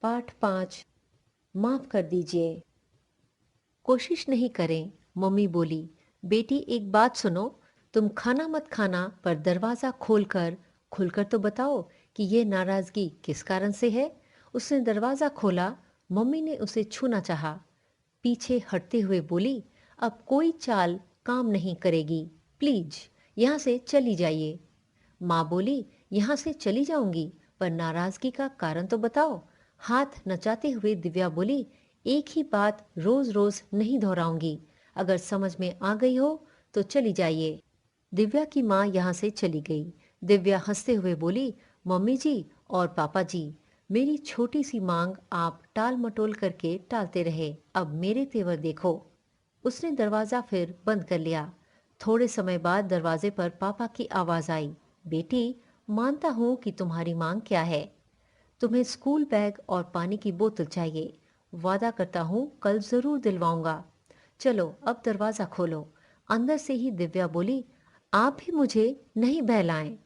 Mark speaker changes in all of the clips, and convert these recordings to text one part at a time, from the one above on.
Speaker 1: पाठ 5। माफ कर दीजिए। कोशिश नहीं करें। मम्मी बोली, बेटी एक बात सुनो, तुम खाना मत खाना पर दरवाजा खोलकर खुलकर तो बताओ कि ये नाराजगी किस कारण से है। उसने दरवाजा खोला। मम्मी ने उसे छूना चाहा, पीछे हटते हुए बोली, अब कोई चाल काम नहीं करेगी। प्लीज यहाँ से चली जाइए। माँ बोली, यहाँ से चली जाऊंगी पर नाराजगी का कारण तो बताओ। हाथ नचाते हुए दिव्या बोली, एक ही बात रोज रोज नहीं दोहराऊंगी। अगर समझ में आ गई हो तो चली जाइए। दिव्या की माँ यहाँ से चली गई। दिव्या हंसते हुए बोली, मम्मी जी और पापा जी, मेरी छोटी सी मांग आप टाल मटोल करके टालते रहे, अब मेरे तेवर देखो। उसने दरवाजा फिर बंद कर लिया। थोड़े समय बाद दरवाजे पर पापा की आवाज आई, बेटी, मानता हूं कि तुम्हारी मांग क्या है। तुम्हें स्कूल बैग और पानी की बोतल चाहिए। वादा करता हूं कल जरूर दिलवाऊंगा। चलो अब दरवाजा खोलो। अंदर से ही दिव्या बोली, आप भी मुझे नहीं बहलाएं।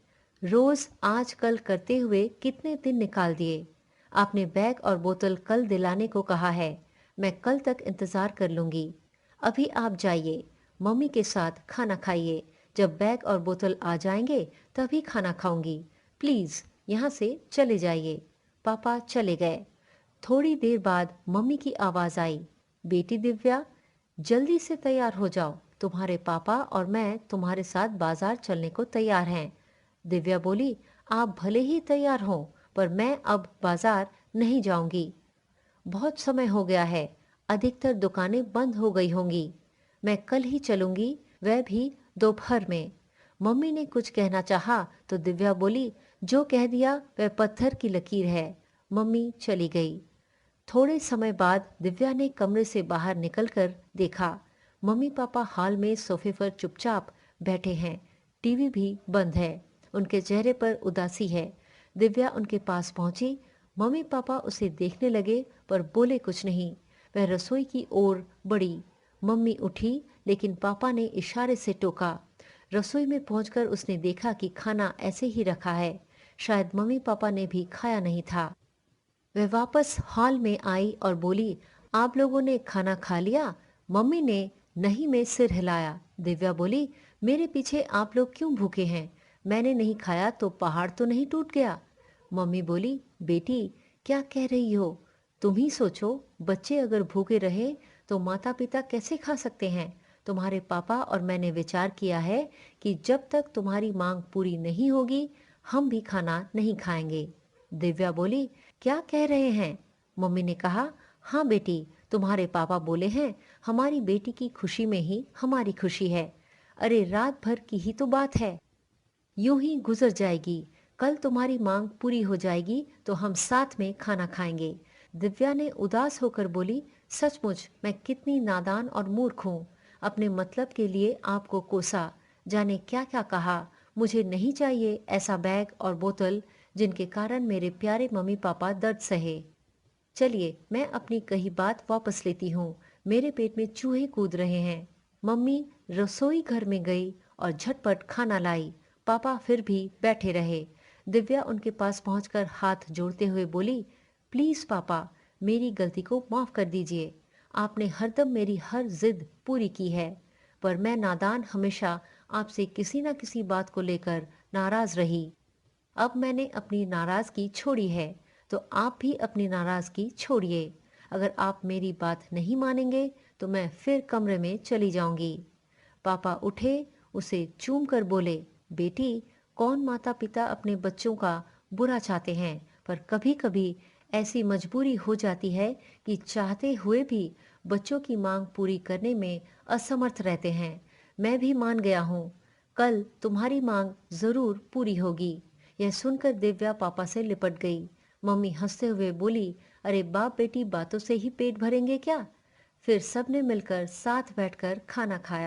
Speaker 1: रोज आज कल करते हुए कितने दिन निकाल दिए। आपने बैग और बोतल कल दिलाने को कहा है। मैं कल तक इंतजार कर लूंगी। अभी आप जाइए, मम्मी के साथ खाना खाइए। जब बैग और बोतल आ जाएंगे तभी खाना खाऊंगी। प्लीज यहाँ से चले जाइए। पापा चले गए। थोड़ी देर बाद मम्मी की आवाज आई, बेटी दिव्या, जल्दी से तैयार हो जाओ, तुम्हारे पापा और मैं तुम्हारे साथ बाजार चलने को तैयार हैं। दिव्या बोली, आप भले ही तैयार हो पर मैं अब बाजार नहीं जाऊंगी। बहुत समय हो गया है, अधिकतर दुकानें बंद हो गई होंगी। मैं कल ही चलूंगी, वह भी दोपहर में। मम्मी ने कुछ कहना चाहा तो दिव्या बोली, जो कह दिया वह पत्थर की लकीर है। मम्मी चली गई। थोड़े समय बाद दिव्या ने कमरे से बाहर निकलकर देखा, मम्मी पापा हॉल में सोफे पर चुपचाप बैठे हैं। टीवी भी बंद है। उनके चेहरे पर उदासी है। दिव्या उनके पास पहुंची। मम्मी पापा उसे देखने लगे पर बोले कुछ नहीं। वह रसोई की ओर बढ़ी। मम्मी उठी लेकिन पापा ने इशारे से टोका। रसोई में पहुंचकर उसने देखा कि खाना ऐसे ही रखा है। शायद मम्मी पापा ने भी खाया नहीं था। वह वापस हॉल में आई और बोली, आप लोगों ने खाना खा लिया। मम्मी ने नहीं में सिर हिलाया। दिव्या बोली, मेरे पीछे आप लोग क्यों भूखे हैं? मैंने नहीं खाया तो पहाड़ तो नहीं टूट गया। मम्मी बोली, बेटी क्या कह रही हो? तुम ही सोचो, बच्चे अगर भूखे रहे तो माता पिता कैसे खा सकते हैं? तुम्हारे पापा और मैंने विचार किया है कि जब तक तुम्हारी मांग पूरी नहीं होगी हम भी खाना नहीं खाएंगे। दिव्या बोली, क्या कह रहे हैं? मम्मी ने कहा, हाँ बेटी, तुम्हारे पापा बोले हैं हमारी बेटी की खुशी में ही हमारी खुशी है। अरे रात भर की ही तो बात है, यूं ही गुजर जाएगी। कल तुम्हारी मांग पूरी हो जाएगी तो हम साथ में खाना खाएंगे। दिव्या ने उदास होकर बोली, सचमुच मैं कितनी नादान और मूर्ख हूँ। अपने मतलब के लिए आपको कोसा, जाने क्या क्या कहा। मुझे नहीं चाहिए ऐसा बैग और बोतल जिनके कारण मेरे प्यारे मम्मी पापा दर्द सहे। चलिए मैं अपनी कही बात वापस लेती हूँ। मेरे पेट में चूहे कूद रहे हैं। मम्मी रसोई घर में गई और झटपट खाना लाई। पापा फिर भी बैठे रहे। दिव्या उनके पास पहुंचकर हाथ जोड़ते हुए बोली, प्लीज पापा, मेरी गलती को माफ कर दीजिए। आपने हरदम मेरी हर जिद पूरी की है पर मैं नादान हमेशा आपसे किसी न किसी बात को लेकर नाराज रही। अब मैंने अपनी नाराजगी छोड़ी है तो आप भी अपनी नाराजगी छोड़िए। अगर आप मेरी बात नहीं मानेंगे तो मैं फिर कमरे में चली जाऊंगी। पापा उठे, उसे चूम कर बोले, बेटी, कौन माता पिता अपने बच्चों का बुरा चाहते हैं पर कभी कभी ऐसी मजबूरी हो जाती है कि चाहते हुए भी बच्चों की मांग पूरी करने में असमर्थ रहते हैं। मैं भी मान गया हूँ, कल तुम्हारी मांग जरूर पूरी होगी। यह सुनकर दिव्या पापा से लिपट गई। मम्मी हंसते हुए बोली, अरे बाप बेटी बातों से ही पेट भरेंगे क्या? फिर सबने मिलकर साथ बैठकर खाना खाया।